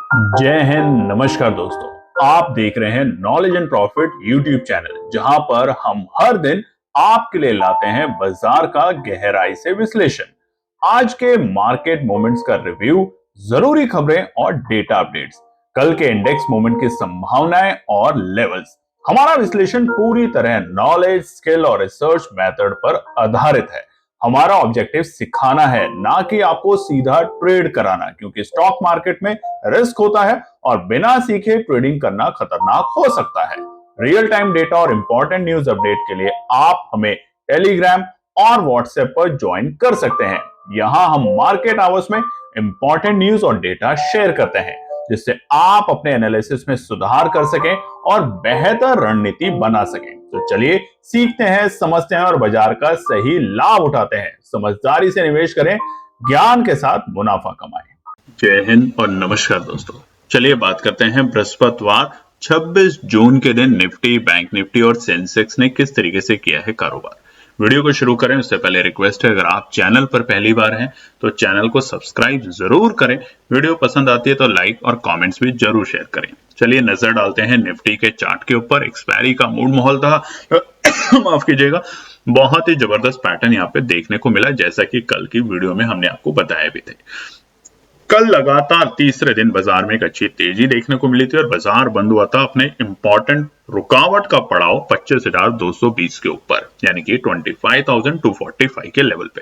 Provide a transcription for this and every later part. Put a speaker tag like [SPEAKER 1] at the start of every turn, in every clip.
[SPEAKER 1] जय हिंद। नमस्कार दोस्तों, आप देख रहे हैं knowledge and profit YouTube channel, जहां पर हम हर दिन आपके लिए लाते हैं बाजार का गहराई से विश्लेषण, आज के मार्केट मोमेंट्स का रिव्यू, जरूरी खबरें और डेटा अपडेट्स, कल के इंडेक्स मूवमेंट की संभावनाएं और लेवल्स। हमारा विश्लेषण पूरी तरह नॉलेज, स्किल और रिसर्च मेथड पर आधारित है। हमारा ऑब्जेक्टिव सिखाना है, ना कि आपको सीधा ट्रेड कराना, क्योंकि स्टॉक मार्केट में रिस्क होता है और बिना सीखे ट्रेडिंग करना खतरनाक हो सकता है। रियल टाइम डेटा और इंपॉर्टेंट न्यूज अपडेट के लिए आप हमें टेलीग्राम और व्हाट्सएप पर ज्वाइन कर सकते हैं। यहाँ हम मार्केट आवर्स में इंपॉर्टेंट न्यूज और डेटा शेयर करते हैं, जिससे आप अपने एनालिसिस में सुधार कर सकें और बेहतर रणनीति बना सकें। तो चलिए सीखते हैं, समझते हैं और बाजार का सही लाभ उठाते हैं। समझदारी से निवेश करें, ज्ञान के साथ मुनाफा कमाएं। जय हिंद और नमस्कार दोस्तों, चलिए बात करते हैं बृहस्पतिवार 26 जून के दिन निफ्टी, बैंक निफ्टी और सेंसेक्स ने किस तरीके से किया है कारोबार। वीडियो को शुरू करें उससे पहले रिक्वेस्ट है, अगर आप चैनल पर पहली बार हैं तो चैनल को सब्सक्राइब जरूर करें। वीडियो पसंद आती है तो लाइक और कमेंट्स भी जरूर शेयर करें। चलिए नजर डालते हैं निफ्टी के चार्ट के ऊपर। एक्सपायरी का मूड माहौल था माफ कीजिएगा, बहुत ही जबरदस्त पैटर्न यहाँ पे देखने को मिला, जैसा कि कल की वीडियो में हमने आपको बताया भी थे। कल लगातार तीसरे दिन बाजार में एक अच्छी तेजी देखने को मिली थी और बाजार बंद हुआ था अपने इंपॉर्टेंट रुकावट का पड़ाव 25,220 के ऊपर, यानी कि 25,245 के लेवल पे।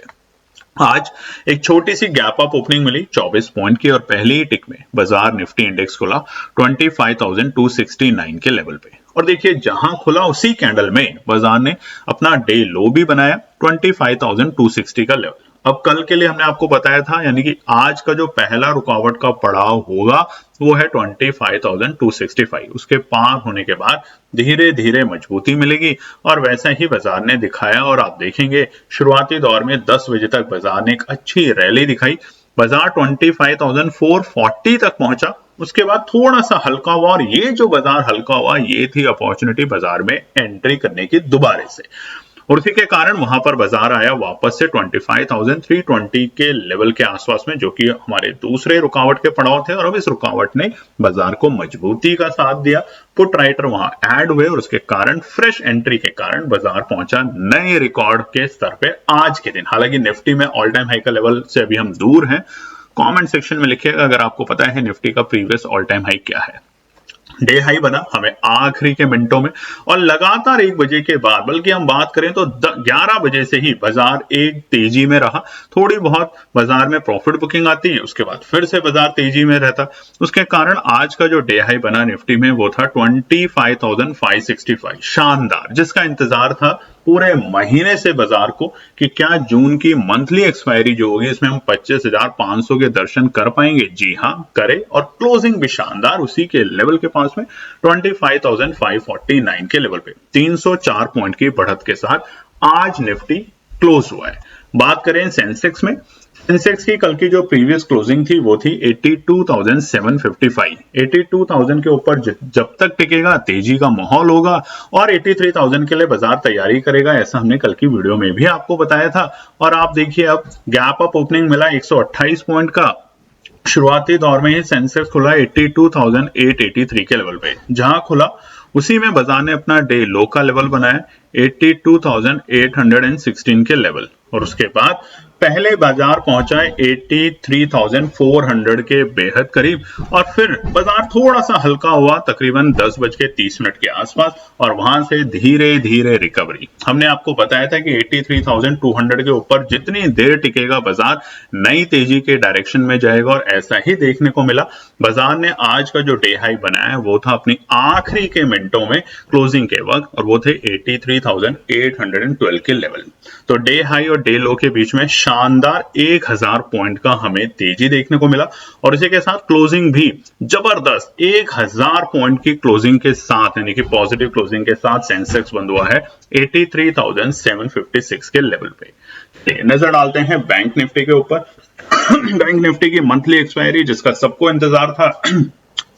[SPEAKER 1] आज एक छोटी सी गैप अप ओपनिंग मिली 24 पॉइंट की और पहली ही टिक में बाजार निफ्टी इंडेक्स खुला 25,269 के लेवल पे। और देखिए जहां खुला उसी कैंडल में बाजार ने अपना डे लो भी बनाया 25,260 का लेवल। अब कल के लिए हमने आपको बताया था, यानी कि आज का जो पहला रुकावट का पड़ाव होगा वो है 25,265। उसके पार होने के बाद धीरे धीरे मजबूती मिलेगी और वैसा ही बाजार ने दिखाया। और आप देखेंगे शुरुआती दौर में 10 बजे तक बाजार ने एक अच्छी रैली दिखाई, बाजार 25,440 तक पहुंचा। उसके बाद थोड़ा सा हल्का हुआ और ये जो बाजार हल्का हुआ ये थी अपॉर्चुनिटी बाजार में एंट्री करने की दोबारा से, और उसी के कारण वहां पर बाजार आया वापस से 25,320 के लेवल के आसपास में, जो कि हमारे दूसरे रुकावट के पड़ाव थे। और अब इस रुकावट ने बाजार को मजबूती का साथ दिया, पुट राइटर वहां ऐड हुए और उसके कारण फ्रेश एंट्री के कारण बाजार पहुंचा नए रिकॉर्ड के स्तर पे आज के दिन। हालांकि निफ्टी में ऑल टाइम हाई का लेवल से अभी हम दूर हैं। कमेंट सेक्शन में लिखिएगा अगर आपको पता है निफ्टी का प्रीवियस ऑल टाइम हाई क्या है। डे हाई बना हमें आखिरी के मिनटों में और लगातार 1 बजे के बाद, बल्कि हम बात करें तो 11 बजे से ही बाजार एक तेजी में रहा। थोड़ी बहुत बाजार में प्रॉफिट बुकिंग आती है, उसके बाद फिर से बाजार तेजी में रहता। उसके कारण आज का जो डे हाई बना निफ्टी में वो था 25,565, शानदार, जिसका इंतजार था पूरे महीने से बाजार को कि क्या जून की मंथली एक्सपायरी जो होगी इसमें हम 25,500 के दर्शन कर पाएंगे। जी हां, करे और क्लोजिंग भी शानदार उसी के लेवल के पास में 25,549 के लेवल पे 304 पॉइंट की बढ़त के साथ आज निफ्टी क्लोज हुआ है। बात करें सेंसेक्स में, सेंसेक्स की कल की जो प्रीवियस क्लोजिंग थी वो थी 82,755। 82,000 के ऊपर जब तक टिकेगा तेजी का माहौल होगा और 83,000 के लिए बाजार तैयारी करेगा, ऐसा हमने कल की वीडियो में भी आपको बताया था। और आप देखिए अब गैप अप ओपनिंग मिला 128 पॉइंट का। शुरुआती दौर में ही सेंसेक्स खुला 82,883 के लेवल पे, जहां खुला उसी में बाजार ने अपना डे लो का लेवल बनाया 82,816 के लेवल। और उसके बाद पहले बाजार पहुंचा है 83,400 के बेहद करीब और फिर बाजार थोड़ा सा हल्का हुआ तकरीबन 10:30 के आसपास और वहां से धीरे धीरे रिकवरी। हमने आपको बताया था कि 83,200 के ऊपर जितनी देर टिकेगा बाजार नई तेजी के डायरेक्शन में जाएगा और ऐसा ही देखने को मिला। बाजार ने आज का जो डे हाई बनाया वो था अपनी आखिरी के मिनटों में क्लोजिंग के वक्त और वो थे 83,812 के लेवल। तो डे हाई और डे लो के बीच में शानदार 1,000 पॉइंट का हमें तेजी देखने को मिला और इसी के साथ क्लोजिंग भी जबरदस्त 1,000 पॉइंट की क्लोजिंग के साथ, यानी कि पॉजिटिव क्लोजिंग के साथ सेंसेक्स बंद हुआ है 83,756 के लेवल पे। नजर डालते हैं बैंक निफ्टी के ऊपर। बैंक निफ्टी की मंथली एक्सपायरी जिसका सबको इंतजार था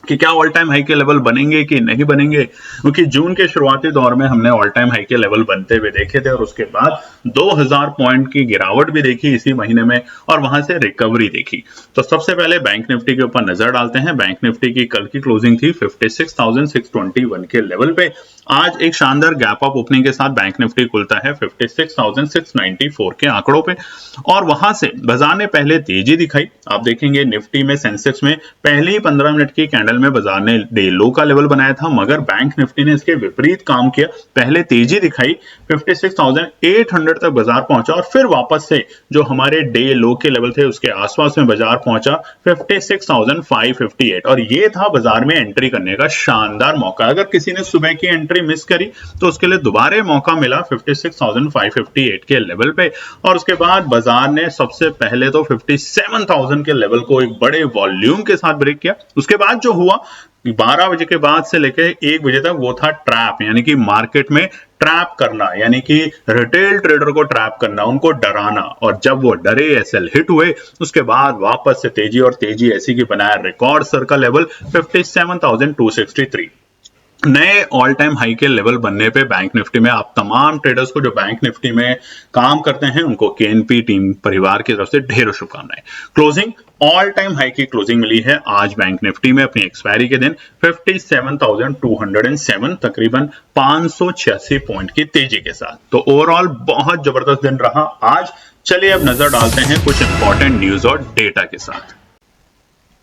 [SPEAKER 1] कि क्या ऑल टाइम हाई के लेवल बनेंगे कि नहीं बनेंगे, क्योंकि जून के शुरुआती दौर में हमने ऑल टाइम हाई के लेवल बनते हुए देखे थे और उसके बाद 2000 पॉइंट की गिरावट भी देखी इसी महीने में और वहां से रिकवरी देखी। तो सबसे पहले बैंक निफ्टी के ऊपर नजर डालते हैं। बैंक निफ्टी की कल की क्लोजिंग थी 56,621 के लेवल पे। आज एक शानदार गैप अप ओपनिंग के साथ बैंक निफ्टी खुलता है 56,694 के आंकड़ों पे और वहां से बाजार ने पहले तेजी दिखाई। आप देखेंगे निफ्टी में, सेंसेक्स में पहले ही 15 मिनट की कैंडल में बाजार ने डे लो का लेवल बनाया था, मगर बैंक निफ्टी ने इसके विपरीत काम किया। पहले तेजी दिखाई, 56,800 तक बाजार पहुंचा और फिर वापस से जो हमारे डे लो के लेवल थे उसके आसपास में बाजार पहुंचा 56,558 और ये था बाजार में एंट्री करने का शानदार मौका। अगर किसी ने सुबह की एंट्री मिस करी तो उसके लिए दोबारा मौका मिला 56,558 के लेवल पे और उसके बाद बाजार ने सबसे पहले तो 57,000 के लेवल को एक बड़े वॉल्यूम के साथ ब्रेक किया। उसके बाद जो हुआ 12 बजे के बाद से लेकर 1 बजे तक वो था ट्रैप, यानी कि मार्केट में ट्रैप करना, यानी कि रिटेल ट्रेडर को ट्रैप करना, उनको डराना। और जब वो डरे, एसएल हिट हुए, उसके बाद वापस से तेजी और तेजी ऐसी की बनाया रिकॉर्ड सर का लेवल 57,263। नए ऑल टाइम हाई के लेवल बनने पे बैंक निफ्टी में आप तमाम ट्रेडर्स को जो बैंक निफ्टी में काम करते हैं उनको केएनपी टीम परिवार की तरफ से ढेरों शुभकामनाएं। क्लोजिंग ऑल टाइम हाई की क्लोजिंग मिली है आज बैंक निफ्टी में अपनी एक्सपायरी के दिन 57,207, तकरीबन 586 पॉइंट की तेजी के साथ। तो ओवरऑल बहुत जबरदस्त दिन रहा आज। चलिए अब नजर डालते हैं कुछ इंपॉर्टेंट न्यूज और डेटा के साथ।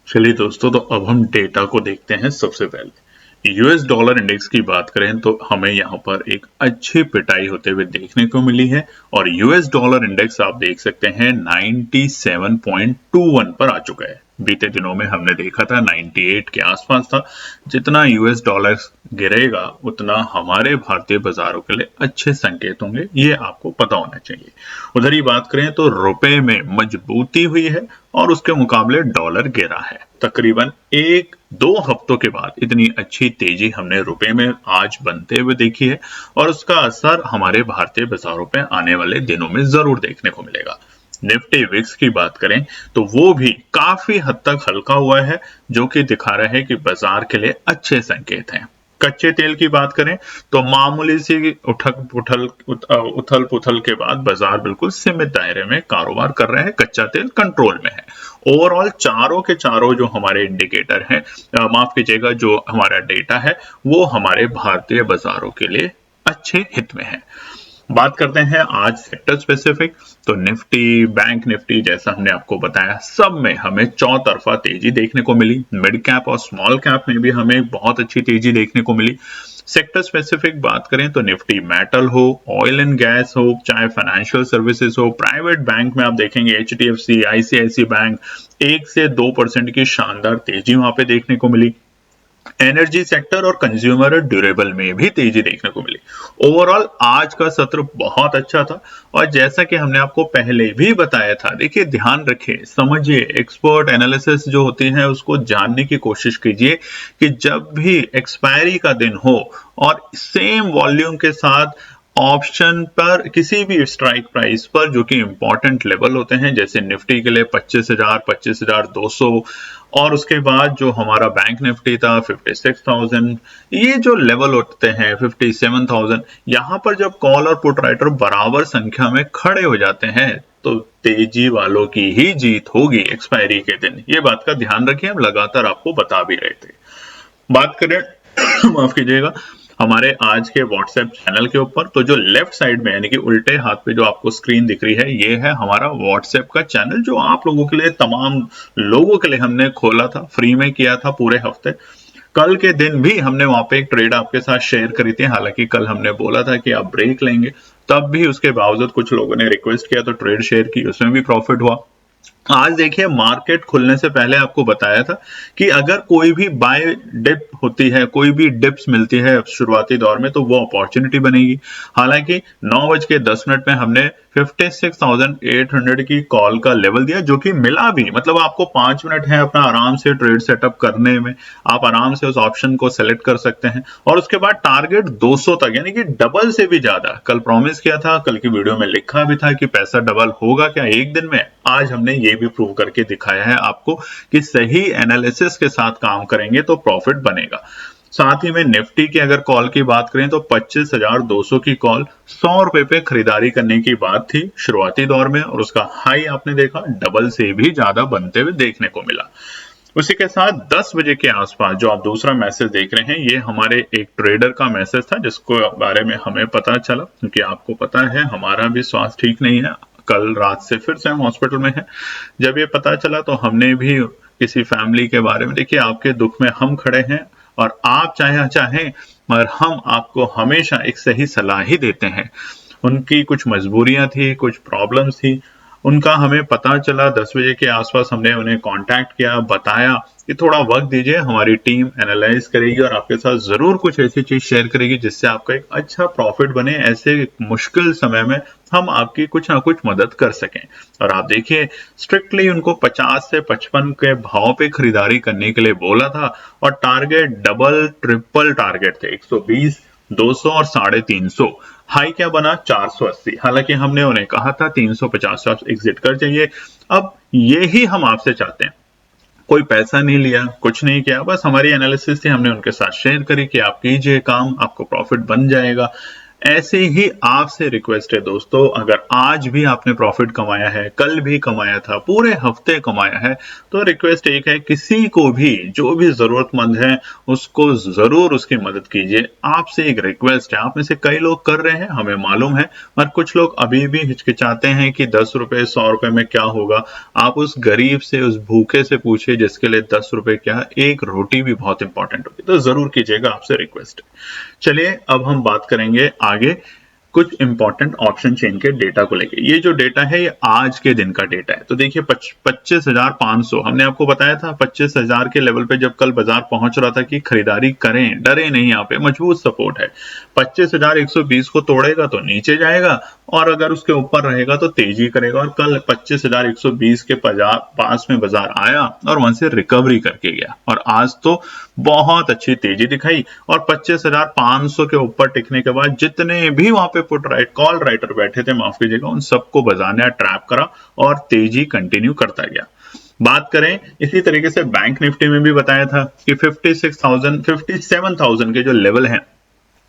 [SPEAKER 1] चलिए दोस्तों, तो अब हम डेटा को देखते हैं। सबसे पहले यूएस डॉलर इंडेक्स की बात करें तो हमें यहां पर एक अच्छी पिटाई होते हुए देखने को मिली है और यूएस डॉलर इंडेक्स आप देख सकते हैं 97.21 पर आ चुका है। बीते दिनों में हमने देखा था 98 के आसपास था। जितना यूएस डॉलर गिरेगा उतना हमारे भारतीय बाजारों के लिए अच्छे संकेत होंगे, ये आपको पता होना चाहिए। उधर ही बात करें तो रुपए में मजबूती हुई है और उसके मुकाबले डॉलर गिरा है। तकरीबन 1-2 हफ्तों के बाद इतनी अच्छी तेजी हमने रुपए में आज बनते हुए देखी है और उसका असर हमारे भारतीय बाजारों पे आने वाले दिनों में जरूर देखने को मिलेगा। निफ्टी विक्स की बात करें तो वो भी काफी हद तक हल्का हुआ है, जो कि दिखा रहा है कि बाजार के लिए अच्छे संकेत हैं। कच्चे तेल की बात करें तो मामूली सी उथल पुथल के बाद बाजार बिल्कुल सीमित दायरे में कारोबार कर रहे हैं। कच्चा तेल कंट्रोल में है। ओवरऑल चारों के चारों जो हमारे इंडिकेटर हैं, माफ कीजिएगा, जो हमारा डेटा है वो हमारे भारतीय बाजारों के लिए अच्छे हित में है। बात करते हैं आज सेक्टर स्पेसिफिक, तो निफ्टी, बैंक निफ्टी, जैसा हमने आपको बताया, सब में हमें चौतरफा तेजी देखने को मिली। मिड कैप और स्मॉल कैप में भी हमें बहुत अच्छी तेजी देखने को मिली। सेक्टर स्पेसिफिक बात करें तो निफ्टी मेटल हो, ऑयल एंड गैस हो, चाहे फाइनेंशियल सर्विसेज हो, प्राइवेट बैंक में आप देखेंगे एचडीएफसी, आईसीआईसी बैंक 1 से 2% की शानदार तेजी वहां पे देखने को मिली। एनर्जी सेक्टर और कंज्यूमर और ड्यूरेबल में भी तेजी देखने को मिली। ओवरऑल आज का सत्र बहुत अच्छा था और जैसा कि हमने आपको पहले भी बताया था, देखिए ध्यान रखिए, समझिए, एक्सपर्ट एनालिसिस जो होती है उसको जानने की कोशिश कीजिए कि जब भी एक्सपायरी का दिन हो और सेम वॉल्यूम के साथ ऑप्शन पर किसी भी स्ट्राइक प्राइस पर जो कि इंपॉर्टेंट लेवल होते हैं, जैसे निफ्टी के लिए 25,000, 25,200 और उसके बाद जो हमारा बैंक निफ्टी था 56,000, ये जो लेवल होते हैं 57,000, यहां पर जब कॉल और पुट राइटर बराबर संख्या में खड़े हो जाते हैं तो तेजी वालों की ही जीत होगी एक्सपायरी के दिन। ये बात का ध्यान रखिए, हम लगातार आपको बता भी रहे थे। बात करें माफ कीजिएगा हमारे आज के व्हाट्सएप चैनल के ऊपर, तो जो लेफ्ट साइड में यानी कि उल्टे हाथ पे जो आपको स्क्रीन दिख रही है, ये है हमारा व्हाट्सएप का चैनल, जो आप लोगों के लिए, तमाम लोगों के लिए हमने खोला था, फ्री में किया था पूरे हफ्ते। कल के दिन भी हमने वहां पे एक ट्रेड आपके साथ शेयर करी थी। हालांकि कल हमने बोला था कि आप ब्रेक लेंगे, तब भी उसके बावजूद कुछ लोगों ने रिक्वेस्ट किया तो ट्रेड शेयर की, उसमें भी प्रॉफिट हुआ। आज देखिए, मार्केट खुलने से पहले आपको बताया था कि अगर कोई भी बाय डिप होती है, कोई भी डिप्स मिलती है शुरुआती दौर में, तो वो अपॉर्चुनिटी बनेगी। हालांकि 9:10 में हमने 56,800 की कॉल का लेवल दिया, जो कि मिला भी। मतलब आपको 5 मिनट है अपना आराम से ट्रेड सेटअप करने में, आप आराम से उस ऑप्शन को सेलेक्ट कर सकते हैं और उसके बाद टारगेट 200 तक, यानी कि डबल से भी ज्यादा। कल प्रॉमिस किया था, कल की वीडियो में लिखा भी था कि पैसा डबल होगा क्या एक दिन में, आज हमने ये भी प्रूव करके दिखाया है आपको कि सही एनालिसिस के साथ काम करेंगे तो प्रॉफिट बनेगा। साथ ही में निफ्टी की अगर कॉल की बात करें तो 25,200 की कॉल 100 रुपए पे खरीदारी करने की बात थी शुरुआती दौर में, और उसका हाई आपने देखा डबल से भी ज्यादा बनते हुए देखने को मिला। उसी के साथ 10 बजे के आसपास जो आप दूसरा मैसेज देख रहे हैं, ये हमारे एक ट्रेडर का मैसेज था जिसको बारे में हमें पता चला, क्योंकि आपको पता है हमारा भी स्वास्थ्य ठीक नहीं है, कल रात से फिर से हम हॉस्पिटल में हैं। जब ये पता चला तो हमने भी किसी फैमिली के बारे में, देखिए आपके दुख में हम खड़े हैं और आप चाहें मगर हम आपको हमेशा एक सही सलाह ही देते हैं। उनकी कुछ मजबूरियां थी, कुछ प्रॉब्लम्स थी, उनका हमें पता चला 10 बजे के आसपास, हमने उन्हें कांटेक्ट किया, बताया कि थोड़ा वक्त दीजिए, हमारी टीम एनालाइज करेगी और आपके साथ जरूर कुछ ऐसी चीज शेयर करेगी जिससे आपका एक अच्छा प्रॉफिट बने। ऐसे मुश्किल समय में हम आपकी कुछ ना कुछ मदद कर सकें। और आप देखिए स्ट्रिक्टली उनको 50 से 55 के भाव पे खरीदारी करने के लिए बोला था, और टारगेट डबल ट्रिपल टारगेट थे, 120, 200 और 350। हाई क्या बना 480। हालांकि हमने उन्हें कहा था 350 से आप एग्जिट कर जाइए। अब ये ही हम आपसे चाहते हैं, कोई पैसा नहीं लिया, कुछ नहीं किया, बस हमारी एनालिसिस थी, हमने उनके साथ शेयर करी कि आप कीजिए काम, आपको प्रॉफिट बन जाएगा। ऐसे ही आपसे रिक्वेस्ट है दोस्तों, अगर आज भी आपने प्रॉफिट कमाया है, कल भी कमाया था, पूरे हफ्ते कमाया है, तो रिक्वेस्ट एक है, किसी को भी जो भी जरूरतमंद है उसको जरूर उसकी मदद कीजिए। आपसे एक रिक्वेस्ट है, आप में से कई लोग कर रहे हैं हमें मालूम है, और कुछ लोग अभी भी हिचकिचाते हैं कि 10 रुपए 100 रुपए में क्या होगा। आप उस गरीब से, उस भूखे से पूछिए जिसके लिए 10 रुपए क्या, एक रोटी भी बहुत इंपॉर्टेंट होगी, तो जरूर कीजिएगा, आपसे रिक्वेस्ट है। चलिए अब हम बात करेंगे आगे कुछ इंपॉर्टेंट ऑप्शन चेन के डेटा को लेके। ये जो डेटा है ये आज के दिन का डेटा है। तो देखिए 25,500 हमने आपको बताया था, 25,000 के लेवल पे जब कल बाजार पहुंच रहा था कि खरीदारी करें, डरे नहीं, यहाँ पे मजबूत सपोर्ट है। 25,120 को तोड़ेगा तो नीचे जाएगा, और अगर उसके ऊपर रहेगा तो तेजी करेगा, और कल 25,120 के पास में बाजार आया और वहां से रिकवरी करके गया, और आज तो बहुत अच्छी तेजी दिखाई। और 25,500 के ऊपर टिकने के बाद जितने भी वहां पे पुट राइट कॉल राइटर बैठे थे, माफ कीजिएगा, उन सबको बाजार ने ट्रैप करा और तेजी कंटिन्यू करता गया। बात करें इसी तरीके से बैंक निफ्टी में भी बताया था कि 56,000 57,000 के जो लेवल हैं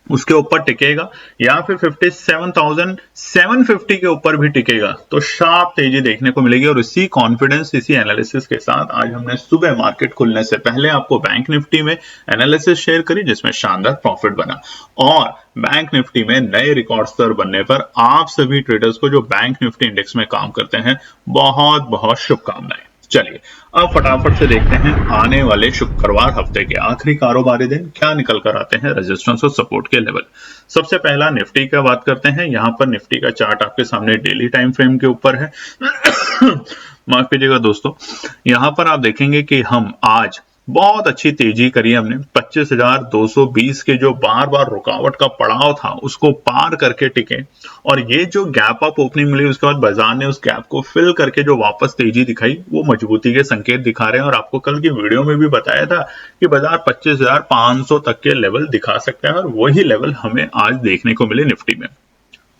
[SPEAKER 1] उसके ऊपर टिकेगा, या फिर 57,750 के ऊपर भी टिकेगा तो शार्प तेजी देखने को मिलेगी। और इसी कॉन्फिडेंस, इसी एनालिसिस के साथ आज हमने सुबह मार्केट खुलने से पहले आपको बैंक निफ्टी में एनालिसिस शेयर करी जिसमें शानदार प्रॉफिट बना, और बैंक निफ्टी में नए रिकॉर्ड स्तर बनने पर आप सभी ट्रेडर्स को जो बैंक निफ्टी इंडेक्स में काम करते हैं बहुत बहुत शुभकामनाएं। चलिए अब फटाफट से देखते हैं आने वाले शुक्रवार हफ्ते के आखिरी कारोबारी दिन क्या निकल कर आते हैं रेजिस्टेंस और सपोर्ट के लेवल। सबसे पहला निफ्टी का बात करते हैं। यहां पर निफ्टी का चार्ट आपके सामने डेली टाइम फ्रेम के ऊपर है। माफ कीजिएगा दोस्तों, यहां पर आप देखेंगे कि हम आज बहुत अच्छी तेजी करी हमने। 25,220 के जो बार बार रुकावट का पड़ाव था उसको पार करके टिके, और ये जो गैप अप ओपनिंग मिली उसके बाद बाजार ने उस गैप को फिल करके जो वापस तेजी दिखाई वो मजबूती के संकेत दिखा रहे हैं। और आपको कल की वीडियो में भी बताया था कि बाजार 25,500 तक के लेवल दिखा सकता है, और वही लेवल हमें आज देखने को मिले निफ्टी में।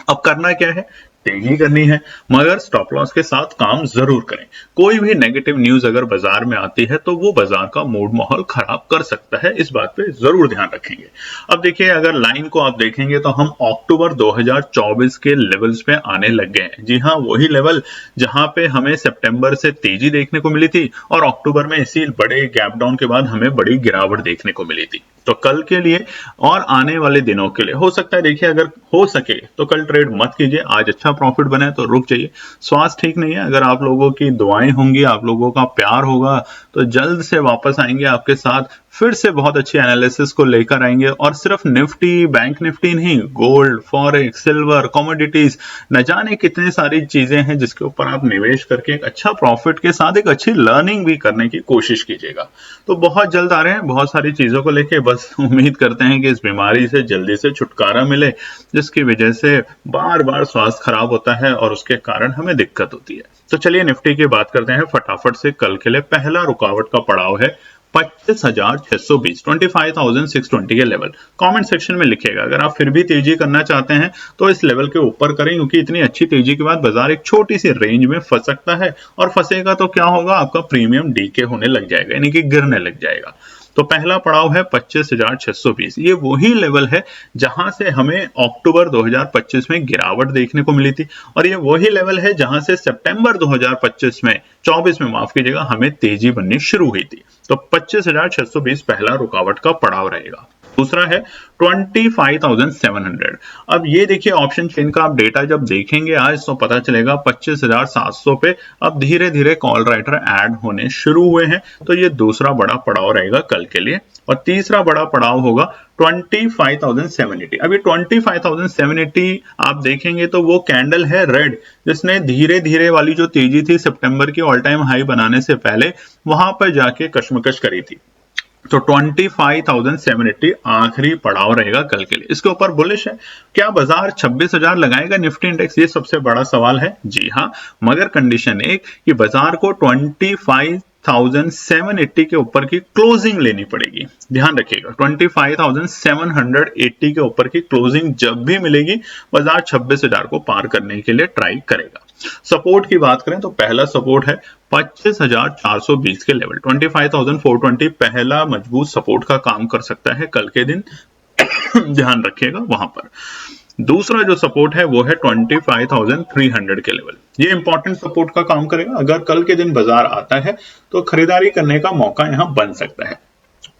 [SPEAKER 1] अब करना क्या है, तेजी करनी है, मगर स्टॉप लॉस के साथ काम जरूर करें। कोई भी नेगेटिव न्यूज अगर बाजार में आती है तो वो बाजार का मूड माहौल खराब कर सकता है, इस बात पे जरूर ध्यान रखेंगे। अब देखिए अगर लाइन को आप देखेंगे तो हम अक्टूबर 2024 के लेवल्स पे आने लग गए हैं। जी हाँ, वही लेवल जहां पे हमें सितंबर से तेजी देखने को मिली थी, और अक्टूबर में इसी बड़े गैप डाउन के बाद हमें बड़ी गिरावट देखने को मिली थी। तो कल के लिए और आने वाले दिनों के लिए हो सकता है, देखिए अगर हो सके तो कल ट्रेड मत कीजिए, आज अच्छा प्रॉफिट बना तो रुक जाइए। स्वास्थ्य ठीक नहीं है, अगर आप लोगों की दुआएं होंगी, आप लोगों का प्यार होगा तो जल्द से वापस आएंगे आपके साथ, फिर से बहुत अच्छी एनालिसिस को लेकर आएंगे। और सिर्फ निफ्टी बैंक निफ्टी नहीं, गोल्ड, फॉरेक्स, सिल्वर, कमोडिटीज, न जाने कितनी सारी चीजें हैं जिसके ऊपर आप निवेश करके एक अच्छा प्रॉफिट के साथ एक अच्छी लर्निंग भी करने की कोशिश कीजिएगा। तो बहुत जल्द आ रहे हैं बहुत सारी चीजों को लेके, बस उम्मीद करते हैं कि इस बीमारी से जल्दी से छुटकारा मिले जिसकी वजह से बार बार स्वास्थ्य खराब होता है और उसके कारण हमें दिक्कत होती है। तो चलिए निफ्टी की बात करते हैं फटाफट से। कल के लिए पहला रुकावट का पड़ाव है 25,620 25,620 के लेवल। कमेंट सेक्शन में लिखिएगा अगर आप फिर भी तेजी करना चाहते हैं तो इस लेवल के ऊपर करें, क्योंकि इतनी अच्छी तेजी के बाद बाजार एक छोटी सी रेंज में फंस सकता है, और फंसेगा तो क्या होगा, आपका प्रीमियम डीके होने लग जाएगा, यानी कि गिरने लग जाएगा। तो पहला पड़ाव है 25,620। ये वही लेवल है जहां से हमें अक्टूबर 2025 में गिरावट देखने को मिली थी, और ये वही लेवल है जहां से सितंबर 2025 में 24 में माफ कीजिएगा हमें तेजी बननी शुरू हुई थी। तो 25,620 पहला रुकावट का पड़ाव रहेगा। दूसरा है 25,700। अब ये देखिए ऑप्शन चेन का आप डेटा जब देखेंगे आज तो पता चलेगा 25,700 पे अब धीरे धीरे कॉल राइटर ऐड होने शुरू हुए हैं। तो ये दूसरा बड़ा पड़ाव रहेगा कल के लिए। और तीसरा बड़ा पड़ाव होगा 25,780। अभी 25,780 आप देखेंगे तो वो कैंडल है रेड, जिसने धीरे धीरे वाली जो तेजी थी सितंबर की ऑल टाइम हाई बनाने से पहले वहां पर जाके कशमकश करी थी। तो 25,780 आखिरी पड़ाव रहेगा कल के लिए। इसके ऊपर बुलिश है। क्या बाजार 26,000 लगाएगा निफ्टी इंडेक्स, ये सबसे बड़ा सवाल है। जी हाँ, मगर कंडीशन एक कि बाजार को 25,780 के ऊपर की क्लोजिंग लेनी पड़ेगी। ध्यान रखिएगा 25,780 के ऊपर की क्लोजिंग जब भी मिलेगी बाजार 26,000 को पार करने के लिए ट्राई करेगा। सपोर्ट की बात करें तो पहला सपोर्ट है 25,420 के लेवल। 25,420 पहला मजबूत सपोर्ट का काम कर सकता है कल के दिन। ध्यान रखिएगा वहां पर। दूसरा जो सपोर्ट है वो है 25,300 के लेवल। ये इंपॉर्टेंट सपोर्ट का काम करेगा। अगर कल के दिन बाजार आता है तो खरीदारी करने का मौका यहां बन सकता है,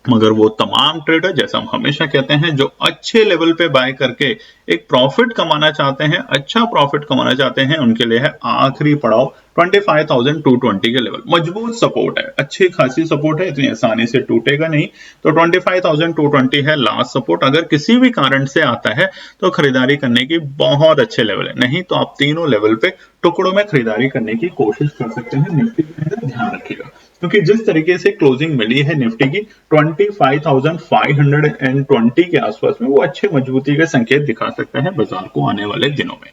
[SPEAKER 1] मगर वो तमाम ट्रेडर जैसा हम हमेशा कहते हैं जो अच्छे लेवल पे बाय करके एक प्रॉफिट कमाना चाहते हैं, अच्छा प्रॉफिट कमाना चाहते हैं, उनके लिए है आखिरी पड़ाव 25,220 के लेवल। मजबूत सपोर्ट है, अच्छी खासी सपोर्ट है, इतनी आसानी से टूटेगा नहीं। तो 25,220 है लास्ट सपोर्ट। अगर किसी भी कारण से आता है तो खरीदारी करने की बहुत अच्छे लेवल है, नहीं तो आप तीनों लेवल पे टुकड़ों में खरीदारी करने की कोशिश कर सकते हैं। निफ्टी के अंदर ध्यान रखिएगा, क्योंकि जिस तरीके से क्लोजिंग मिली है निफ्टी की 25,520 के आसपास में, वो अच्छे मजबूती के संकेत दिखा सकते हैं बाजार को आने वाले दिनों में।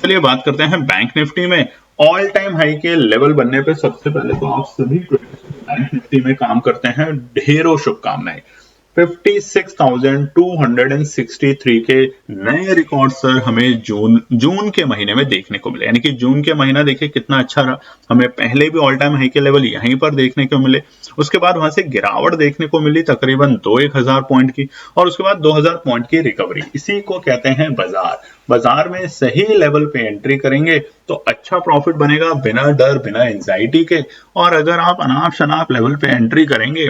[SPEAKER 1] चलिए बात करते हैं बैंक निफ्टी में। ऑल टाइम हाई के लेवल बनने पे सबसे पहले तो आप सभी बैंक निफ्टी में काम करते हैं ढेरों शुभकामनाएं। 56,263 के नए रिकॉर्ड सर हमें जून के महीने में देखने को मिले, यानी कि जून के महीना देखिए कितना अच्छा रहा। हमें पहले भी ऑल टाइम हाई के लेवल यहीं पर देखने को मिले, उसके बाद वहां से गिरावट देखने को मिली तकरीबन 2-1,000 पॉइंट की, और उसके बाद 2,000 पॉइंट की रिकवरी। इसी को कहते हैं बाजार। बाजार में सही लेवल पे एंट्री करेंगे तो अच्छा प्रॉफिट बनेगा बिना डर बिना एंजाइटी के, और अगर आप अनाप शनाप लेवल पे एंट्री करेंगे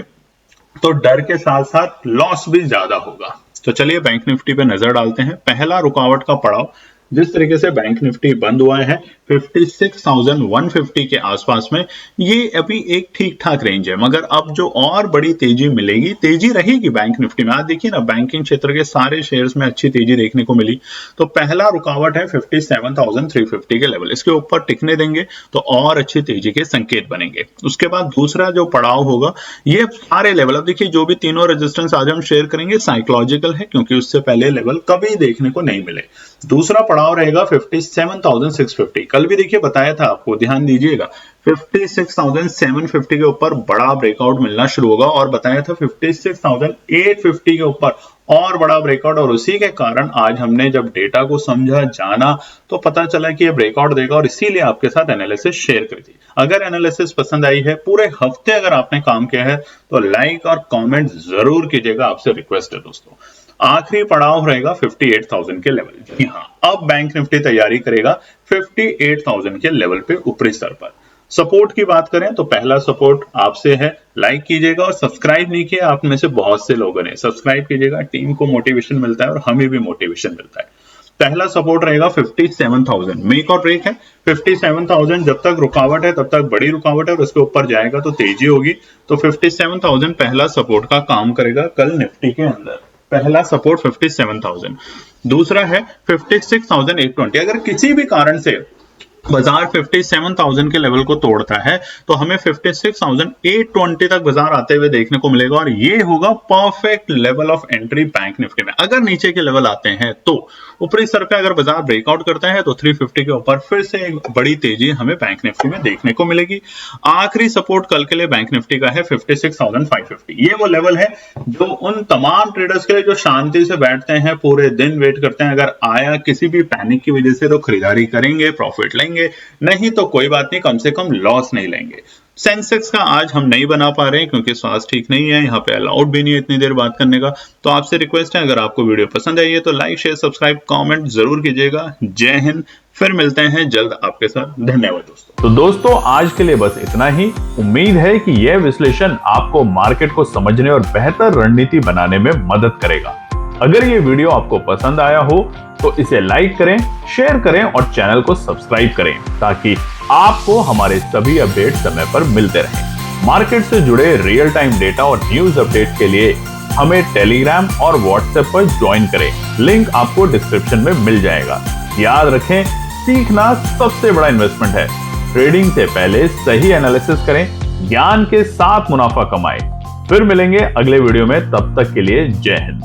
[SPEAKER 1] तो डर के साथ साथ लॉस भी ज्यादा होगा। तो चलिए बैंक निफ्टी पे नजर डालते हैं। पहला रुकावट का पड़ाव जिस तरीके से बैंक निफ्टी बंद हुआ है 56,150 के आसपास में, ये अभी एक ठीक ठाक रेंज है, मगर अब जो और बड़ी तेजी मिलेगी, तेजी रहेगी बैंक निफ्टी में। आज देखिए ना बैंकिंग क्षेत्र के सारे शेयर्स में अच्छी तेजी देखने को मिली। तो पहला रुकावट है 57,350 के लेवल, इसके ऊपर टिकने देंगे तो और अच्छी तेजी के संकेत बनेंगे। उसके बाद दूसरा जो पड़ाव होगा, ये सारे लेवल, अब देखिए जो भी तीनों रेजिस्टेंस आज हम शेयर करेंगे साइकोलॉजिकल है, क्योंकि उससे पहले लेवल कभी देखने को नहीं मिले। दूसरा पड़ाव रहेगा 57,650। कल भी देखिए बताया था आपको, ध्यान दीजिएगा 56,750 के ऊपर बड़ा ब्रेकआउट मिलना शुरू होगा, और बताया था 56,850 के ऊपर और बड़ा ब्रेकआउट। और उसी के कारण आज हमने जब डेटा को समझा जाना तो पता चला कि ये ब्रेकआउट देगा, और इसीलिए आपके साथ एनालिसिस शेयर करी थी। अगर एनालिसिस पसंद आई है, पूरे हफ्ते अगर आपने काम किया है तो लाइक और कमेंट जरूर कीजिएगा, आपसे रिक्वेस्ट है दोस्तों। आखिरी पड़ाव रहेगा 58,000 के लेवल। जी हाँ, अब बैंक निफ्टी तैयारी करेगा 58,000 के लेवल पे ऊपरी स्तर पर। सपोर्ट की बात करें तो पहला सपोर्ट आपसे है, लाइक कीजिएगा, और सब्सक्राइब नहीं किया आप में से बहुत से लोगों ने, सब्सक्राइब कीजिएगा, टीम को मोटिवेशन मिलता है और हमें भी मोटिवेशन मिलता है। पहला सपोर्ट रहेगा 57,000, मेक और ब्रेक है 57,000। जब तक रुकावट है तब तक बड़ी रुकावट है, और उसके ऊपर जाएगा तो तेजी होगी। तो 57,000 पहला सपोर्ट का काम करेगा कल निफ्टी के अंदर। पहला सपोर्ट 57,000। दूसरा है 56,820। अगर किसी भी कारण से बाजार 57,000 के लेवल को तोड़ता है तो हमें 56,820 तक बाजार आते हुए देखने को मिलेगा और ये होगा perfect level of entry bank Nifty में। अगर नीचे के लेवल आते हैं तो ऊपरी स्तर पे अगर बाजार ब्रेकआउट करता है तो 350 के ऊपर फिर से एक बड़ी तेजी हमें बैंक निफ्टी में देखने को मिलेगी। आखिरी सपोर्ट कल के लिए बैंक निफ्टी का है 56,550। ये वो लेवल है जो उन तमाम ट्रेडर्स के लिए जो शांति से बैठते हैं, पूरे दिन वेट करते हैं, अगर आया किसी भी पैनिक की वजह से तो खरीदारी करेंगे, प्रॉफिट लेंगे, नहीं तो कोई बात नहीं, कम से कम लॉस नहीं लेंगे। सेंसेक्स का आज हम नहीं बना पा रहे हैं क्योंकि स्वास्थ्य ठीक नहीं है, यहाँ पे अलाउड भी नहीं है इतनी देर बात करने का। तो आपसे रिक्वेस्ट है, अगर आपको वीडियो पसंद आई है तो लाइक शेयर सब्सक्राइब कमेंट जरूर कीजिएगा। जय हिंद, फिर मिलते हैं जल्द आपके साथ। धन्यवाद दोस्तों। तो दोस्तों आज के लिए बस इतना ही। उम्मीद है कि यह विश्लेषण आपको मार्केट को समझने और बेहतर रणनीति बनाने में मदद करेगा। अगर ये वीडियो आपको पसंद आया हो तो इसे लाइक करें, शेयर करें और चैनल को सब्सक्राइब करें ताकि आपको हमारे सभी अपडेट समय पर मिलते रहें। मार्केट से जुड़े रियल टाइम डेटा और न्यूज अपडेट के लिए हमें टेलीग्राम और व्हाट्सएप पर ज्वाइन करें। लिंक आपको डिस्क्रिप्शन में मिल जाएगा। याद रखें, सीखना सबसे बड़ा इन्वेस्टमेंट है। ट्रेडिंग से पहले सही एनालिसिस करें, ज्ञान के साथ मुनाफा कमाएं। फिर मिलेंगे अगले वीडियो में, तब तक के लिए जय हिंद।